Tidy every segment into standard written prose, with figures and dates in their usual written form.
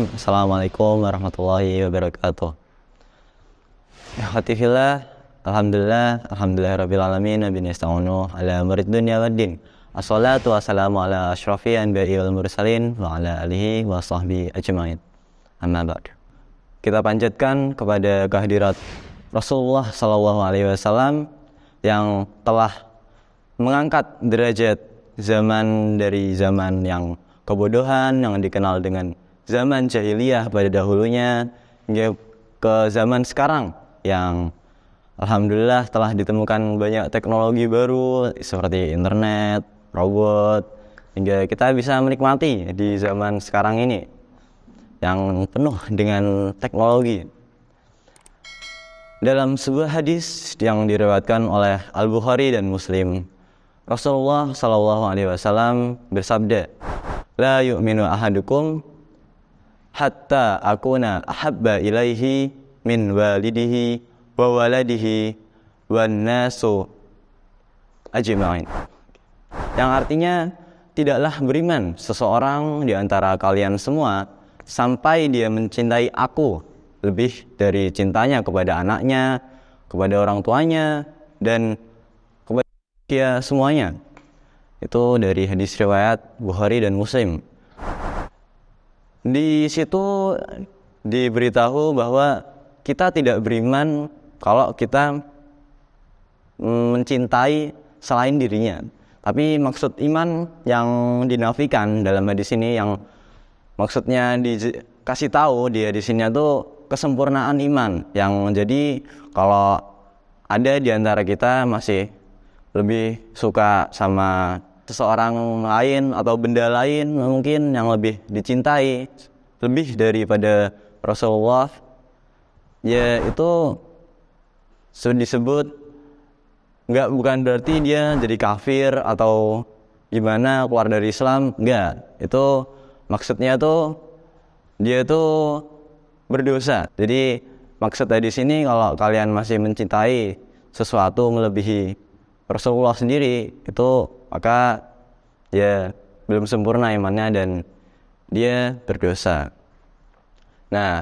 Bismillahirrahmanirrahim. Assalamualaikum warahmatullahi wabarakatuh. Ikhwati fillah, alhamdulillahirabbil alamin, nabiyina nasta'inu ala murid dunya waddin. Assalatu wassalamu ala asyrafil anbiya'i wal mursalin wa ala alihi wa sahbihi ajmain. Amma ba'du. Kita panjatkan kepada kehadirat Rasulullah sallallahu alaihi wasallam yang telah mengangkat derajat zaman dari zaman yang kebodohan yang dikenal dengan zaman jahiliyah pada dahulunya hingga ke zaman sekarang yang alhamdulillah telah ditemukan banyak teknologi baru seperti internet, robot, hingga kita bisa menikmati di zaman sekarang ini yang penuh dengan teknologi. Dalam sebuah hadis yang diriwayatkan oleh Al-Bukhari dan Muslim, Rasulullah sallallahu alaihi wasallam bersabda, "La yu'minu ahadukum hatta akuna ahabba ilaihi min walidihi wa waladihi wan nasu ajma'in." Yang artinya, tidaklah beriman seseorang di antara kalian semua sampai dia mencintai aku lebih dari cintanya kepada anaknya, kepada orang tuanya, dan kepada dia semuanya. Itu dari hadis riwayat Bukhari dan Muslim. Di situ diberitahu bahwa kita tidak beriman kalau kita mencintai selain dirinya. Tapi maksud iman yang dinafikan dalam hadis ini, yang maksudnya dikasih tahu dia di sini itu kesempurnaan iman. Yang jadi kalau ada di antara kita masih lebih suka sama seseorang lain atau benda lain mungkin yang lebih dicintai lebih daripada Rasulullah, ya itu disebut bukan berarti dia jadi kafir atau gimana, keluar dari Islam, enggak. Itu maksudnya tuh dia tuh berdosa. Jadi maksud dari sini kalau kalian masih mencintai sesuatu melebihi Rasulullah sendiri, itu maka dia belum sempurna imannya dan dia berdosa. Nah,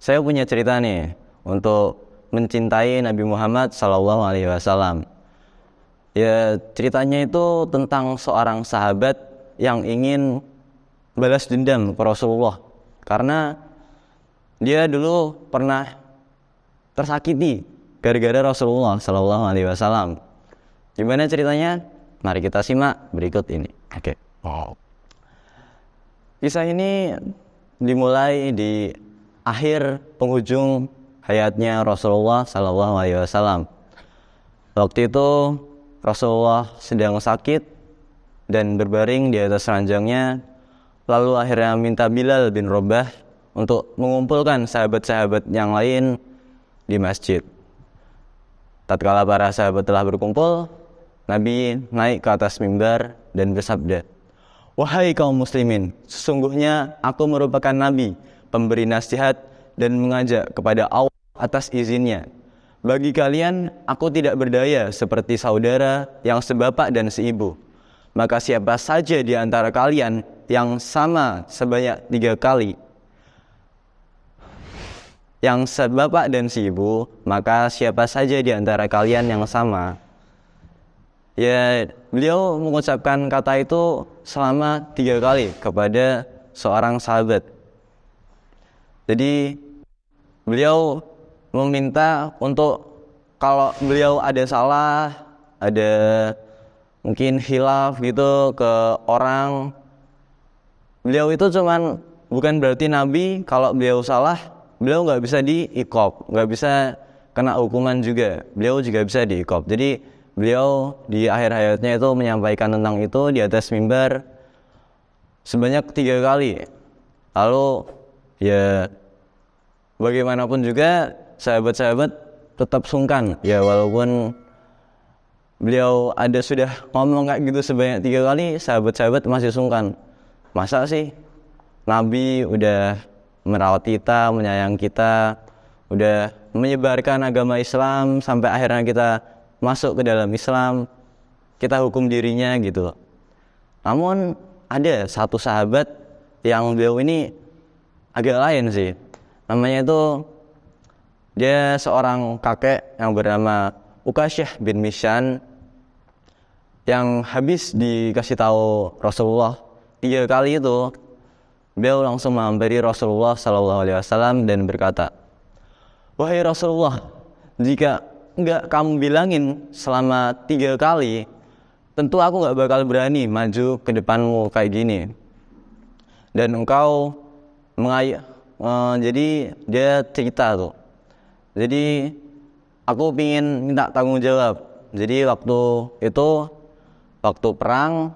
saya punya cerita nih untuk mencintai Nabi Muhammad sallallahu alaihi wasallam. Ya, ceritanya itu tentang seorang sahabat yang ingin balas dendam ke Rasulullah karena dia dulu pernah tersakiti gara-gara Rasulullah sallallahu alaihi wasallam. Gimana ceritanya? Mari kita simak berikut ini. Oke. Wow. Kisah ini dimulai di akhir penghujung hayatnya Rasulullah sallallahu alaihi wasallam. Waktu itu Rasulullah sedang sakit dan berbaring di atas ranjangnya, lalu akhirnya minta Bilal bin Rabah untuk mengumpulkan sahabat-sahabat yang lain di masjid. Tatkala para sahabat telah berkumpul, Nabi naik ke atas mimbar dan bersabda, "Wahai kaum muslimin, sesungguhnya aku merupakan Nabi, pemberi nasihat dan mengajak kepada Allah atas izinnya. Bagi kalian, aku tidak berdaya seperti saudara yang sebapak dan seibu. Maka siapa saja di antara kalian yang sama sebanyak 3 kali, yang sebapak dan seibu, maka siapa saja di antara kalian yang sama." Ya, beliau mengucapkan kata itu selama 3 kali kepada seorang sahabat. Jadi beliau meminta untuk kalau beliau ada salah, ada mungkin khilaf gitu ke orang, beliau itu bukan berarti Nabi kalau beliau salah, beliau nggak bisa diiqab, nggak bisa kena hukuman juga, beliau juga bisa diiqab. Jadi beliau di akhir hayatnya itu menyampaikan tentang itu di atas mimbar sebanyak 3 kali. Lalu ya bagaimanapun juga sahabat-sahabat tetap sungkan. Ya walaupun beliau sudah ngomong kayak gitu sebanyak 3 kali, sahabat-sahabat masih sungkan. Masa sih Nabi udah merawat kita, menyayang kita, udah menyebarkan agama Islam sampai akhirnya kita masuk ke dalam Islam, kita hukum dirinya gitu. Namun ada satu sahabat yang beliau ini agak lain sih. Namanya itu dia seorang kakek yang bernama Ukasyah bin Mihsan yang habis dikasih tahu Rasulullah 3 kali itu, beliau langsung menghampiri Rasulullah SAW dan berkata, "Wahai Rasulullah, jika enggak kamu bilangin selama 3 kali, tentu aku enggak bakal berani maju ke depanmu kayak gini. Dan engkau jadi dia cerita tuh. Jadi aku pingin minta tanggung jawab. Jadi waktu perang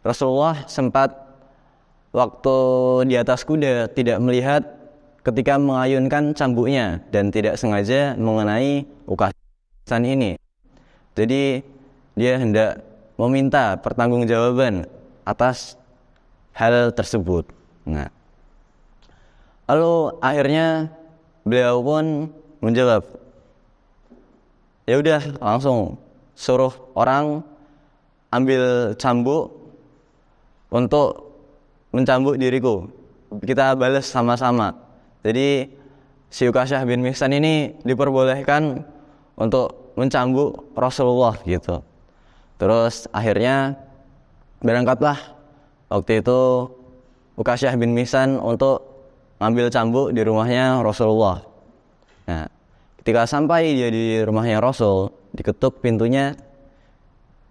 Rasulullah sempat waktu di atas kuda tidak melihat ketika mengayunkan cambuknya dan tidak sengaja mengenai Ukasyah ini. Jadi dia hendak meminta pertanggungjawaban atas hal tersebut. Nah, lalu akhirnya beliau pun menjawab, ya udah langsung suruh orang ambil cambuk untuk mencambuk diriku. Kita balas sama-sama. Jadi si Ukasyah bin Mihsan ini diperbolehkan untuk mencambuk Rasulullah gitu. Terus akhirnya berangkatlah waktu itu Ukasyah bin Mihsan untuk ngambil cambuk di rumahnya Rasulullah. Nah, ketika sampai dia di rumahnya Rasul, diketuk pintunya,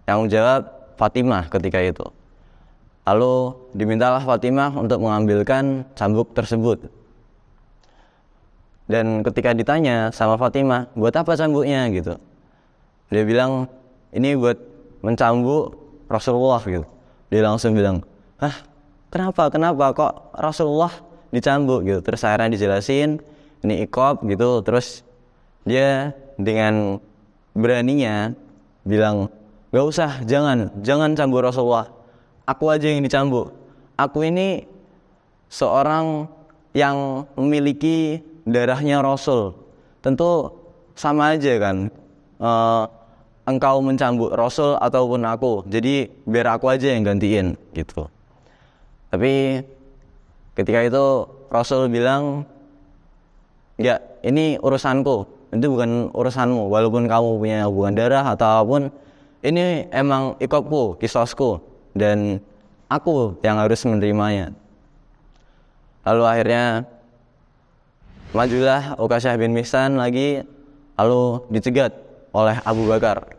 yang menjawab Fatimah ketika itu. Lalu dimintalah Fatimah untuk mengambilkan cambuk tersebut. Dan ketika ditanya sama Fatimah, buat apa cambuknya gitu? Dia bilang, ini buat mencambuk Rasulullah gitu. Dia langsung bilang, hah, kenapa kok Rasulullah dicambuk gitu? Terus akhirnya dijelasin, ini iqab gitu. Terus dia dengan beraninya bilang, gak usah, jangan cambuk Rasulullah. Aku aja yang dicambuk. Aku ini seorang yang memiliki darahnya Rasul. Tentu sama aja kan, engkau mencambuk Rasul ataupun aku. Jadi biar aku aja yang gantiin gitu. Tapi ketika itu Rasul bilang, ya ini urusanku, itu bukan urusanmu. Walaupun kamu punya hubungan darah ataupun ini emang iqabku, qisasku, dan aku yang harus menerimanya. Lalu akhirnya majulah Ukasyah bin Mihsan lagi, lalu dicegat oleh Abu Bakar.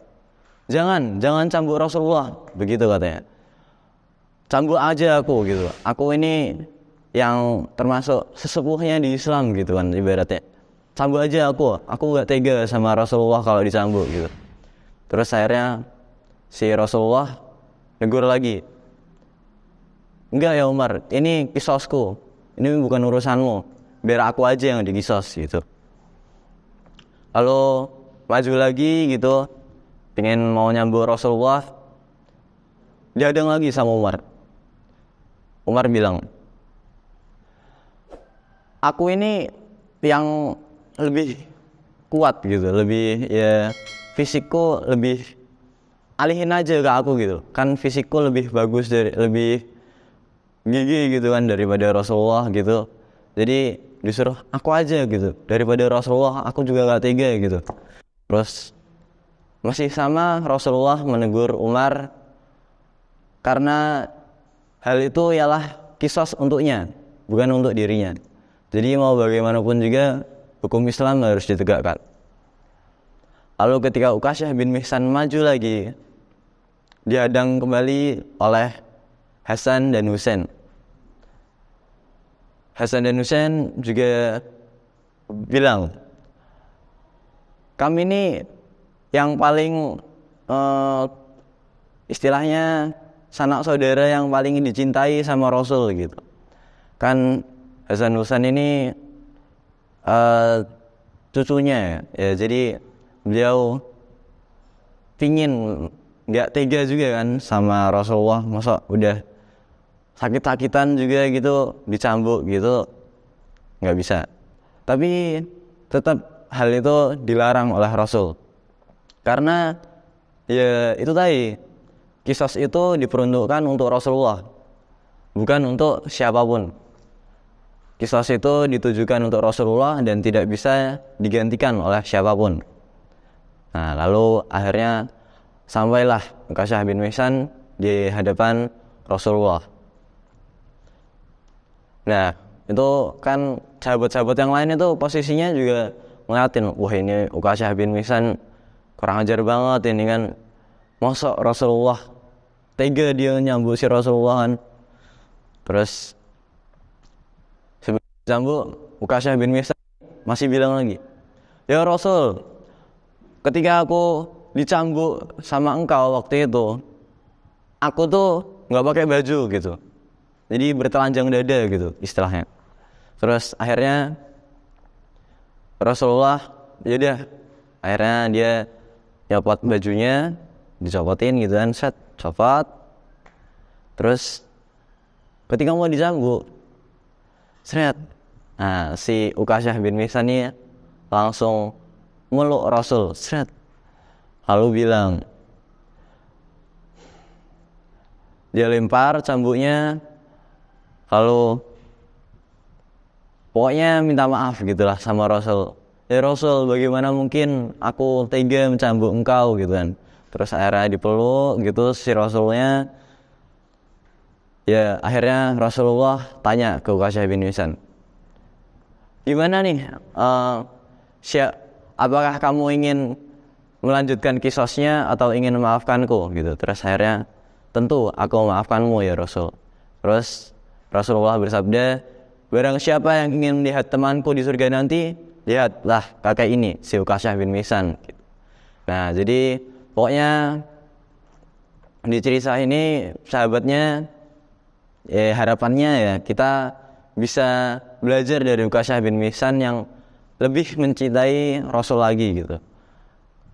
Jangan cambuk Rasulullah, begitu katanya. Cambuk aja aku gitu. Aku ini yang termasuk sesepuhnya di Islam gitu kan ibaratnya. Cambuk aja aku gak tega sama Rasulullah kalau dicambuk gitu. Terus akhirnya si Rasulullah negur lagi, enggak ya Umar, ini qisasku, ini bukan urusanmu, biar aku aja yang diqisas gitu. Lalu maju lagi gitu, pengen mau nyambuk Rasulullah, dihadang lagi sama Umar. Umar bilang, aku ini yang lebih kuat gitu, lebih ya fisikku lebih, alihin aja ke aku gitu, kan fisikku lebih bagus, lebih gigi gitu kan daripada Rasulullah gitu. Jadi disuruh aku aja gitu, daripada Rasulullah aku juga gak tega gitu. Terus masih sama Rasulullah menegur Umar karena hal itu ialah qisas untuknya, bukan untuk dirinya. Jadi mau bagaimanapun juga hukum Islam harus ditegakkan. Lalu ketika Ukasyah bin Mihsan maju lagi, dihadang kembali oleh Hasan dan Husain. Hasan dan Husain juga bilang, kami ini yang paling istilahnya sanak saudara yang paling dicintai sama Rasul gitu. Kan Hasan Husain ini cucunya ya, jadi beliau pingin, gak tega juga kan sama Rasulullah, masa udah sakit-sakitan juga gitu dicambuk gitu, gak bisa. Tapi tetap hal itu dilarang oleh Rasul karena ya itu tadi, qisas itu diperuntukkan untuk Rasulullah, bukan untuk siapapun. kisos itu ditujukan untuk Rasulullah dan tidak bisa digantikan oleh siapapun. Nah, lalu akhirnya sampailah Ukasyah bin Mihsan di hadapan Rasulullah. Nah, itu kan sahabat-sahabat yang lain itu posisinya juga ngeliatin, wah ini Ukasyah bin Mihsan kurang ajar banget ini kan, masa Rasulullah tega dia nyambut si Rasulullah kan. Terus sebelum disambut, Ukasyah bin Mihsan masih bilang lagi, ya Rasul, ketika aku dicambuk sama engkau waktu itu, aku tuh nggak pakai baju gitu, jadi bertelanjang dada gitu istilahnya. Terus akhirnya Rasulullah, yaudah, akhirnya dia nyopot bajunya, dicopotin gitu kan, set, copot. Terus ketika mau dicambuk, seret, nah si Ukasyah bin Mihsan ini langsung meluk Rasul, seret, lalu bilang, dia lempar cambuknya, lalu pokoknya minta maaf gitulah sama Rasul. Ya Rasul, bagaimana mungkin aku tega mencambuk engkau gitu kan. Terus akhirnya dipeluk gitu si Rasulnya. Ya akhirnya Rasulullah tanya ke Ukasyah bin Mihsan, gimana nih, apakah kamu ingin melanjutkan kisosnya atau ingin memaafkanku gitu. Terus akhirnya, tentu aku memaafkanmu ya Rasul. Terus Rasulullah bersabda, barang siapa yang ingin melihat temanku di surga nanti, lihatlah kakek ini, si Ukasyah bin Mihsan. Nah, jadi pokoknya di cerita ini sahabatnya, harapannya ya kita bisa belajar dari Ukasyah bin Mihsan yang lebih mencintai Rasul lagi gitu.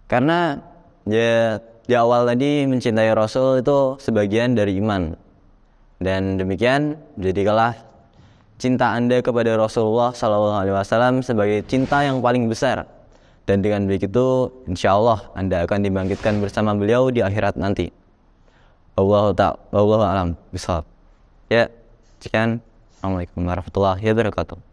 Karena ya di awal tadi mencintai Rasul itu sebagian dari iman. Dan demikian jadikanlah cinta Anda kepada Rasulullah SAW sebagai cinta yang paling besar. Dan dengan begitu insyaallah Anda akan dibangkitkan bersama beliau di akhirat nanti. Wallahu a'lam bishawab. Ya, sekian. Assalamualaikum warahmatullahi wabarakatuh.